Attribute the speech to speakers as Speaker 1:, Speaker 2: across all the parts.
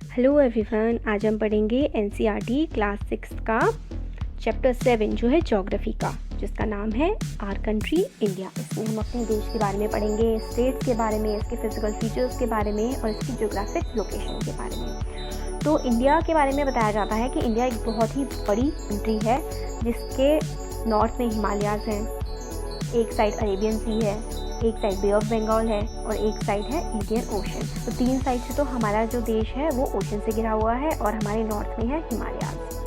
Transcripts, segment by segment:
Speaker 1: Hello everyone, आज हम पढ़ेंगे एनसीईआरटी क्लास 6 का चैप्टर 7 जो है ज्योग्राफी का, जिसका नाम है आवर कंट्री इंडिया। इसमें हम अपने देश के बारे में पढ़ेंगे, स्टेट्स के बारे में, इसके फिजिकल फीचर्स के बारे में और इसकी ज्योग्राफिक लोकेशन के बारे में। तो इंडिया के बारे में बताया जाता है कि इंडिया एक बहुत ही बड़ी कंट्री है जिसके नॉर्थ में हिमालयाज़ हैं, एक साइड अरेबियन सी है, एक साइड बे ऑफ बंगाल है और एक साइड है इंडियन ओशन। तो तीन साइड से तो हमारा जो देश है वो ओशन से घिरा हुआ है और हमारे नॉर्थ में है हिमालयाज़।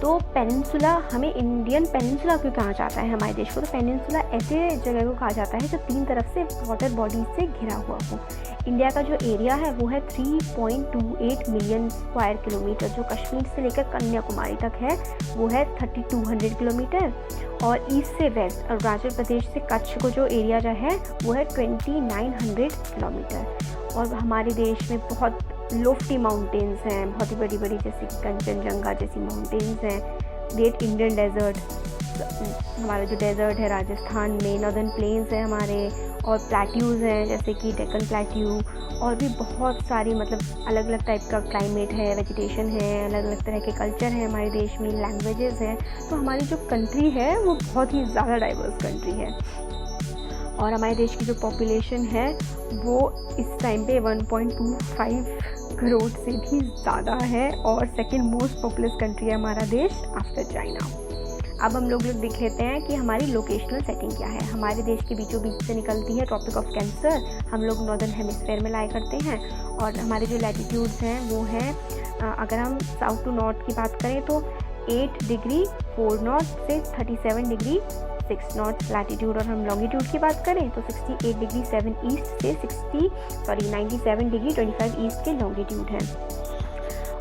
Speaker 1: तो पेनिनसुला, हमें इंडियन पेनिनसुला क्यों कहा जाता है हमारे देश को? तो पेनिनसुला ऐसे जगह को कहा जाता है जो तीन तरफ से वाटर बॉडीज से घिरा हुआ हो। इंडिया का जो एरिया है वो है 3.28 मिलियन स्क्वायर किलोमीटर। जो कश्मीर से लेकर कन्याकुमारी तक है वो है 3200 किलोमीटर और ईस्ट से वेस्ट अरुणाचल प्रदेश से कच्छ को जो एरिया जो है वो है 2900 किलोमीटर। और हमारे देश में बहुत लोफ्टी माउंटेन्स हैं, बहुत ही बड़ी बड़ी, जैसे कि कंचनजंगा जैसी माउंटेन्स हैं, ग्रेट इंडियन डेजर्ट, हमारा जो डेजर्ट है राजस्थान में, नॉर्दर्न प्लेन्स है हमारे, और प्लेट्यूज़ हैं जैसे कि डेक्कन प्लेट्यू, और भी बहुत सारी मतलब अलग अलग टाइप का क्लाइमेट है, वेजिटेशन है, अलग अलग तरह के कल्चर हैं हमारे देश में, लैंग्वेजेस हैं। तो हमारी जो कंट्री है वो बहुत ही ज़्यादा डाइवर्स कंट्री है और हमारे देश की जो पॉपुलेशन है वो इस टाइम पे 1.25 करोड़ से भी ज़्यादा है और सेकंड मोस्ट पॉपुलस कंट्री है हमारा देश आफ्टर चाइना। अब हम लोग देख लेते हैं कि हमारी लोकेशनल सेटिंग क्या है। हमारे देश के बीचों बीच से निकलती है ट्रॉपिक ऑफ कैंसर, हम लोग नॉर्दर्न हेमिस्फेयर में लाया करते हैं। और हमारे जो लैटिट्यूड्स हैं वो हैं, अगर हम साउथ टू नॉर्थ की बात करें तो 8 डिग्री 4 नॉर्थ से 37 डिग्री 6 नॉर्थ लैटिट्यूड। और हम लॉन्गिट्यूड की बात करें तो 68 डिग्री 7 ईस्ट से 97 डिग्री 25 ईस्ट के लॉन्गिट्यूड हैं।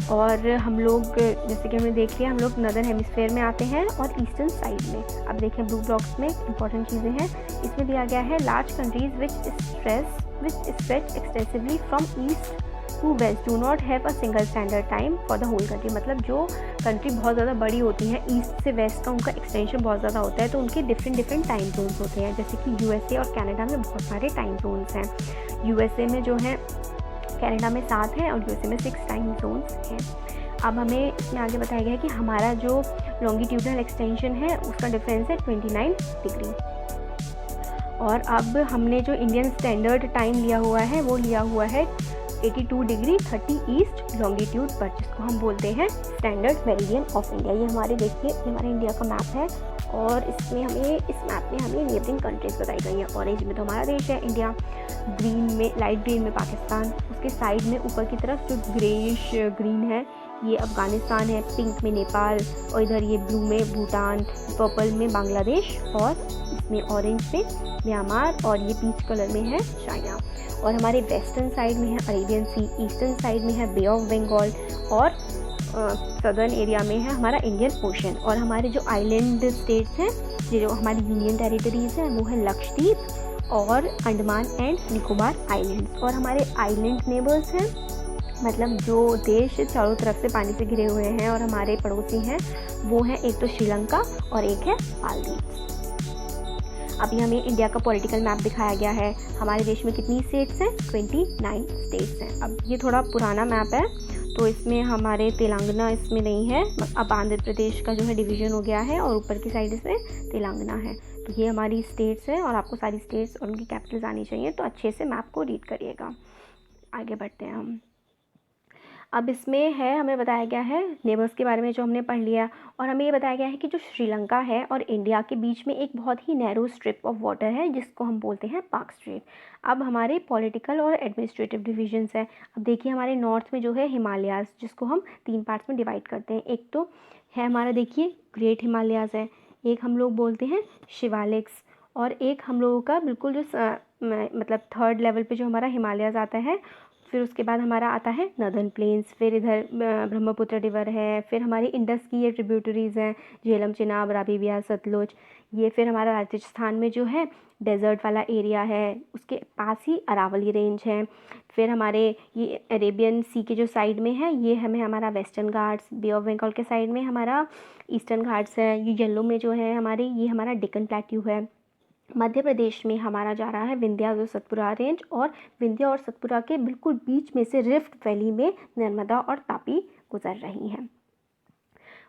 Speaker 1: और हम लोग जैसे कि हमने देख लिया, हम लोग नॉर्दर्न हेमिस्फेयर में आते हैं और ईस्टर्न साइड में। अब देखें ब्लू ब्लॉक्स में इंपॉर्टेंट चीज़ें हैं, इसमें दिया गया है large countries which stretch extensively from east to west do not have a single standard time for the whole country. मतलब जो कंट्री बहुत ज़्यादा बड़ी होती है, ईस्ट से वेस्ट का उनका एक्सटेंशन बहुत ज़्यादा होता है, तो उनके डिफरेंट टाइम जोन्स होते हैं। जैसे कि यूएसए और कनाडा में बहुत सारे टाइम जोन्स हैं। यूएसए में जो है, कनाडा में 7 हैं और यूएसए में 6 टाइम जोन्स हैं। अब हमें इसमें आगे बताया गया है कि हमारा जो लॉन्गिट्यूडनल एक्सटेंशन है उसका डिफरेंस है 29 डिग्री। और अब हमने जो इंडियन स्टैंडर्ड टाइम लिया हुआ है वो लिया हुआ है 82 डिग्री 30 ईस्ट लॉन्गिट्यूड पर, जिसको हम बोलते हैं स्टैंडर्ड मेरिडियन ऑफ इंडिया। ये हमारे देखिए, ये हमारे इंडिया का मैप है और इसमें हमें, इस मैप में हमें नेबरिंग कंट्रीज बताई गई हैं। ऑरेंज में तो हमारा देश है इंडिया, ग्रीन में, लाइट ग्रीन में पाकिस्तान, उसके साइड में ऊपर की तरफ जो ग्रेइश ग्रीन है ये अफ़गानिस्तान है, पिंक में नेपाल, और इधर ये ब्लू में भूटान, पर्पल में बांग्लादेश और इसमें ऑरेंज में म्यांमार और ये पीच कलर में है चाइना। और हमारे वेस्टर्न साइड में है अरेबियन सी, ईस्टर्न साइड में है बे ऑफ बंगाल और सदर्न एरिया में है हमारा इंडियन ओशन। और हमारे जो आइलैंड स्टेट्स हैं, जो हमारी यूनियन टेरिटरीज़ हैं वो है लक्षद्वीप और अंडमान एंड निकोबार आइलैंड्स। और हमारे आइलैंड नेबर्स हैं, मतलब जो देश चारों तरफ से पानी से घिरे हुए हैं और हमारे पड़ोसी हैं, वो हैं एक तो श्रीलंका और एक है मालदीव। अभी हमें इंडिया का पॉलिटिकल मैप दिखाया गया है। हमारे देश में कितनी स्टेट्स हैं? 29 स्टेट्स हैं। अब ये थोड़ा पुराना मैप है तो इसमें हमारे तेलंगाना इसमें नहीं है, अब आंध्र प्रदेश का जो है डिवीज़न हो गया है और ऊपर की साइड इसमें तेलंगाना है। तो ये हमारी स्टेट्स हैं और आपको सारी स्टेट्स और उनकी कैपिटल्स आनी चाहिए, तो अच्छे से मैप को रीड करिएगा। आगे बढ़ते हैं हम। अब इसमें है, हमें बताया गया है नेबर्स के बारे में जो हमने पढ़ लिया, और हमें ये बताया गया है कि जो श्रीलंका है और इंडिया के बीच में एक बहुत ही नैरो स्ट्रिप ऑफ वाटर है जिसको हम बोलते हैं पाक स्ट्रेट। अब हमारे पॉलिटिकल और एडमिनिस्ट्रेटिव डिविजन्स हैं। अब देखिए हमारे नॉर्थ में जो है हिमालयाज़, जिसको हम 3 पार्ट्स में डिवाइड करते हैं। एक तो है हमारा, देखिए, ग्रेट हिमालयाज़ है, एक हम लोग बोलते हैं शिवालिक्स, और एक हम लोगों का बिल्कुल जो मतलब 3rd लेवल पे जो हमारा हिमालयाज़ आता है। फिर उसके बाद हमारा आता है नॉर्दर्न प्लेन्स, फिर इधर ब्रह्मपुत्र रिवर है, फिर हमारी इंडस की ये ट्रिब्यूटरीज़ हैं, झेलम, चिनाब, रावी, ब्यास, सतलुज। ये फिर हमारा राजस्थान में जो है डेजर्ट वाला एरिया है, उसके पास ही अरावली रेंज है। फिर हमारे ये अरेबियन सी के जो साइड में है ये हमें हमारा Western Ghats, Bay of Bengal के साइड में हमारा ईस्टर्न घाट्स है। ये येलो में जो है हमारे, ये हमारा डेक्कन प्लेट्यू है। मध्य प्रदेश में हमारा जा रहा है विंध्या और सतपुरा रेंज, और विंध्या और सतपुरा के बिल्कुल बीच में से रिफ्ट वैली में नर्मदा और तापी गुजर रही हैं।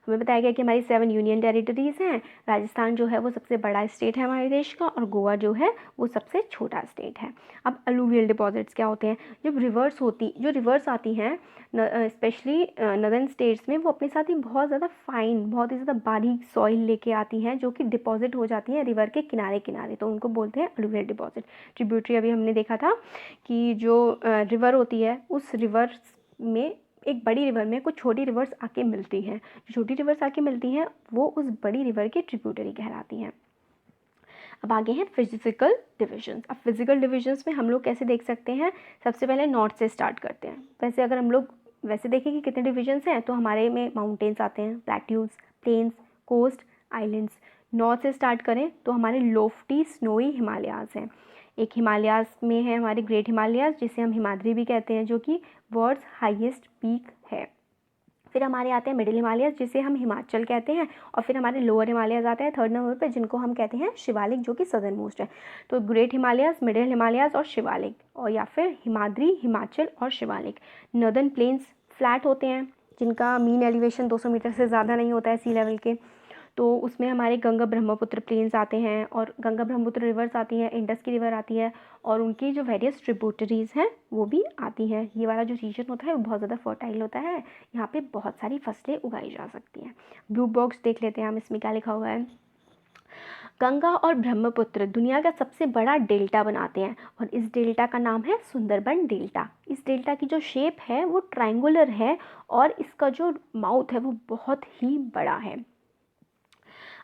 Speaker 1: हमें बताया गया कि हमारी 7 यूनियन टेरिटरीज़ हैं। राजस्थान जो है वो सबसे बड़ा स्टेट है हमारे देश का, और गोवा जो है वो सबसे छोटा स्टेट है। अब अलूवियल डिपॉजिट्स क्या होते हैं? जो रिवर्स आती हैं स्पेशली नदर्न स्टेट्स में, वो अपने साथ ही बहुत ज़्यादा फाइन, बहुत ही ज़्यादा बारीक सॉइल लेके आती हैं, जो कि डिपॉजिट हो जाती हैं रिवर के किनारे किनारे, तो उनको बोलते हैं अलूवियल डिपॉजिट। ट्रिब्यूटरी अभी हमने देखा था कि जो रिवर होती है, उस रिवर में, एक बड़ी रिवर में कुछ छोटी रिवर्स आके मिलती हैं। जो छोटी रिवर्स आके मिलती हैं वो उस बड़ी रिवर के ट्रिब्यूटरी कहलाती हैं। अब आगे हैं फिजिकल डिविजन्स। अब फिजिकल डिविजन्स में हम लोग कैसे देख सकते हैं? सबसे पहले नॉर्थ से स्टार्ट करते हैं। वैसे अगर हम लोग वैसे देखें कि कितने डिविजन्स हैं, तो हमारे में माउंटेन्स आते हैं, plateaus, plains, coast, islands. North से स्टार्ट करें तो हमारे लोफ्टी स्नोई हिमालयाज़ हैं। एक हिमालयाज़ में है हमारे ग्रेट हिमालयाज़, जिसे हम हिमाद्री भी कहते हैं, जो कि वर्ल्ड्स हाईएस्ट पीक है। फिर हमारे आते हैं मिडिल हिमालयाज़, जिसे हम हिमाचल कहते हैं, और फिर हमारे लोअर हिमालयाज़ आते हैं 3rd नंबर पे, जिनको हम कहते हैं शिवालिक, जो कि सदर्न मोस्ट है। तो ग्रेट हिमालयाज़, मिडिल हिमालयाज़ और शिवालिक, और या फिर हिमाद्री, हिमाचल और शिवालिक। नॉर्दर्न प्लेन्स फ्लैट होते हैं, जिनका मीन एलिवेशन 200 मीटर से ज़्यादा नहीं होता है सी लेवल के, तो उसमें हमारे गंगा ब्रह्मपुत्र प्लेन्स आते हैं, और गंगा ब्रह्मपुत्र रिवर्स आती हैं, इंडस की रिवर आती है, और उनकी जो वेरियस ट्रिब्यूटरीज़ हैं वो भी आती हैं। ये वाला जो रीजन होता है वो बहुत ज़्यादा फर्टाइल होता है, यहाँ पे बहुत सारी फसलें उगाई जा सकती हैं। ब्लू बॉक्स देख लेते हैं हम, इसमें क्या लिखा हुआ है? गंगा और ब्रह्मपुत्र दुनिया का सबसे बड़ा डेल्टा बनाते हैं, और इस डेल्टा का नाम है सुंदरबन डेल्टा। इस डेल्टा की जो शेप है वो ट्रायंगुलर है, और इसका जो माउथ है वो बहुत ही बड़ा है।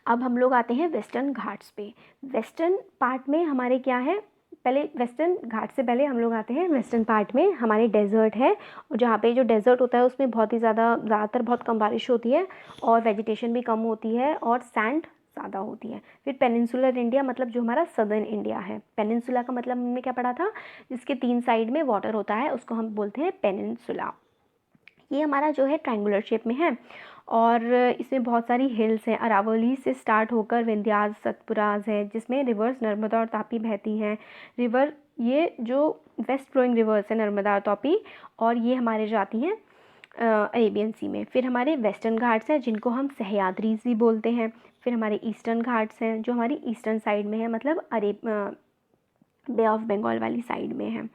Speaker 1: अब हम लोग आते हैं वेस्टर्न घाट्स पे। वेस्टर्न पार्ट में हमारे क्या है? पहले वेस्टर्न घाट से पहले हम लोग आते हैं वेस्टर्न पार्ट में, हमारे डेजर्ट है, और जहाँ पे जो डेजर्ट होता है उसमें बहुत ही ज़्यादातर बहुत कम बारिश होती है, और वेजिटेशन भी कम होती है, और सैंड ज़्यादा होती है। फिर पेनिनसुलर इंडिया, मतलब जो हमारा सदर्न इंडिया है। पेनिनसुला का मतलब हमने क्या पढ़ा था? जिसके 3 साइड में वाटर होता है उसको हम बोलते हैं पेनिनसुला। ये हमारा जो है ट्रायंगुलर शेप में है, और इसमें बहुत सारी हिल्स हैं। अरावली से स्टार्ट होकर विंध्याज, सतपुराज है, जिसमें रिवर्स नर्मदा और तापी बहती हैं। रिवर, ये जो वेस्ट फ्लोइंग रिवर्स है नर्मदा और तापी, और ये हमारे जाती हैं अरेबियन सी में। फिर हमारे वेस्टर्न घाट्स हैं, जिनको हम सह्याद्रीज भी बोलते हैं। फिर हमारे ईस्टर्न घाट्स हैं, जो हमारी ईस्टर्न साइड में है, मतलब बे ऑफ बंगाल वाली साइड में है।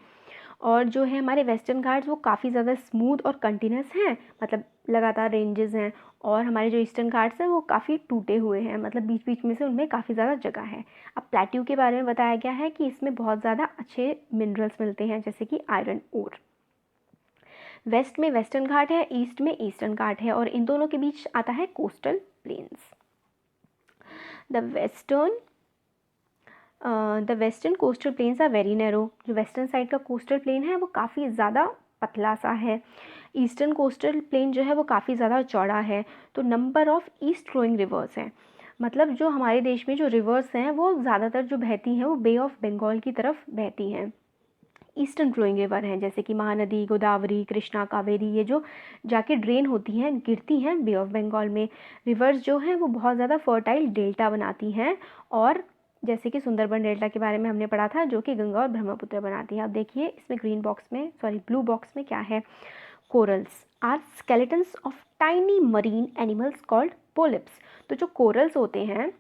Speaker 1: और जो है हमारे वेस्टर्न घाट्स वो काफ़ी ज़्यादा स्मूथ और कंटिन्यूस हैं, मतलब लगातार रेंजेस हैं, और हमारे जो ईस्टर्न घाट्स हैं वो काफ़ी टूटे हुए हैं, मतलब बीच बीच में से उनमें काफ़ी ज़्यादा जगह है। अब प्लेट्यू के बारे में बताया गया है कि इसमें बहुत ज़्यादा अच्छे मिनरल्स मिलते हैं, जैसे कि आयरन ओर। वेस्ट में वेस्टर्न घाट है, ईस्ट में ईस्टर्न घाट है, और इन दोनों के बीच आता है coastal plains. The western coastal plains are very narrow. जो वेस्टर्न साइड का कोस्टल प्लेन है वो काफ़ी ज़्यादा पतला सा है। ईस्टर्न कोस्टल प्लेन जो है वो काफ़ी ज़्यादा चौड़ा है। तो number of east flowing rivers हैं, मतलब जो हमारे देश में जो रिवर्स हैं वो ज़्यादातर जो बहती हैं वो बे ऑफ बंगाल की तरफ बहती हैं। ईस्टर्न फ्लोइंग रिवर हैं, जैसे कि महानदी, गोदावरी, कृष्णा, कावेरी, ये जो जाके ड्रेन होती हैं, गिरती हैं बे ऑफ बंगाल में। रिवर्स जो हैं वो बहुत ज़्यादा फर्टाइल डेल्टा बनाती हैं, और जैसे कि सुंदरबन डेल्टा के बारे में हमने पढ़ा था, जो कि गंगा और ब्रह्मपुत्र बनाती है। अब देखिए इसमें ब्लू बॉक्स में क्या है? Corals are skeletons of tiny marine animals called polyps. तो जो कोरल्स होते हैं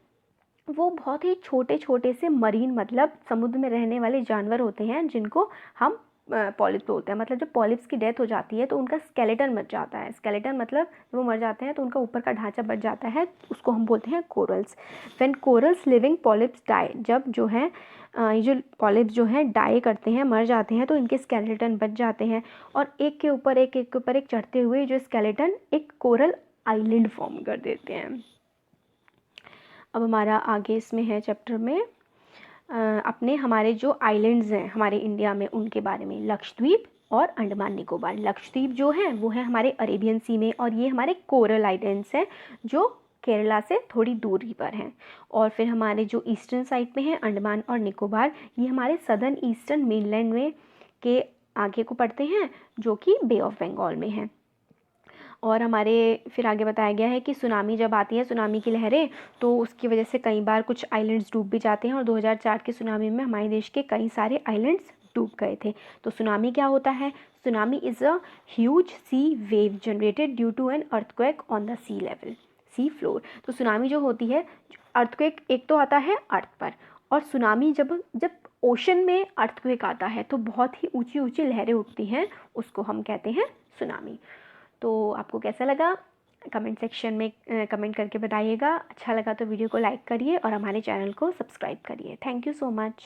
Speaker 1: वो बहुत ही छोटे छोटे से मरीन, मतलब समुद्र में रहने वाले जानवर होते हैं, जिनको हम पॉलिप्स बोलते हैं। मतलब जब पॉलिप्स की डेथ हो जाती है तो उनका स्केलेटन बच जाता है। स्केलेटन मतलब जब वो मर जाते हैं तो उनका ऊपर का ढांचा बच जाता है, उसको हम बोलते हैं corals. When corals living polyps die, जब जो है ये जो पॉलिप्स जो हैं डाई करते हैं, मर जाते हैं, तो इनके स्केलेटन बच जाते हैं, और एक के ऊपर एक चढ़ते हुए जो स्केलेटन एक कोरल आइलैंड फॉर्म कर देते हैं। अब हमारा आगे इसमें है चैप्टर में अपने हमारे जो आइलैंड्स हैं हमारे इंडिया में, उनके बारे में। लक्षद्वीप और अंडमान निकोबार। लक्षद्वीप जो है वो है हमारे अरेबियन सी में, और ये हमारे कोरल आइलैंड्स हैं जो केरला से थोड़ी दूरी पर हैं। और फिर हमारे जो ईस्टर्न साइड में है अंडमान और निकोबार, ये हमारे सदर्न ईस्टर्न मेनलैंड में के आगे को पड़ते हैं, जो कि बे ऑफ बंगाल में है। और हमारे फिर आगे बताया गया है कि सुनामी जब आती है, सुनामी की लहरें, तो उसकी वजह से कई बार कुछ आइलैंड्स डूब भी जाते हैं और 2004 के सुनामी में हमारे देश के कई सारे आइलैंड्स डूब गए थे। तो सुनामी क्या होता है? Tsunami is a huge sea wave generated due to an earthquake on the sea level, sea floor. तो सुनामी जो होती है, अर्थक्वेक एक तो आता है अर्थ पर, और सुनामी जब जब ओशन में अर्थक्वेक आता है तो बहुत ही ऊंची ऊंची लहरें उठती हैं, उसको हम कहते हैं सुनामी। तो आपको कैसा लगा कमेंट सेक्शन में कमेंट करके बताइएगा। अच्छा लगा तो वीडियो को लाइक करिए और हमारे चैनल को सब्सक्राइब करिए। Thank you so much.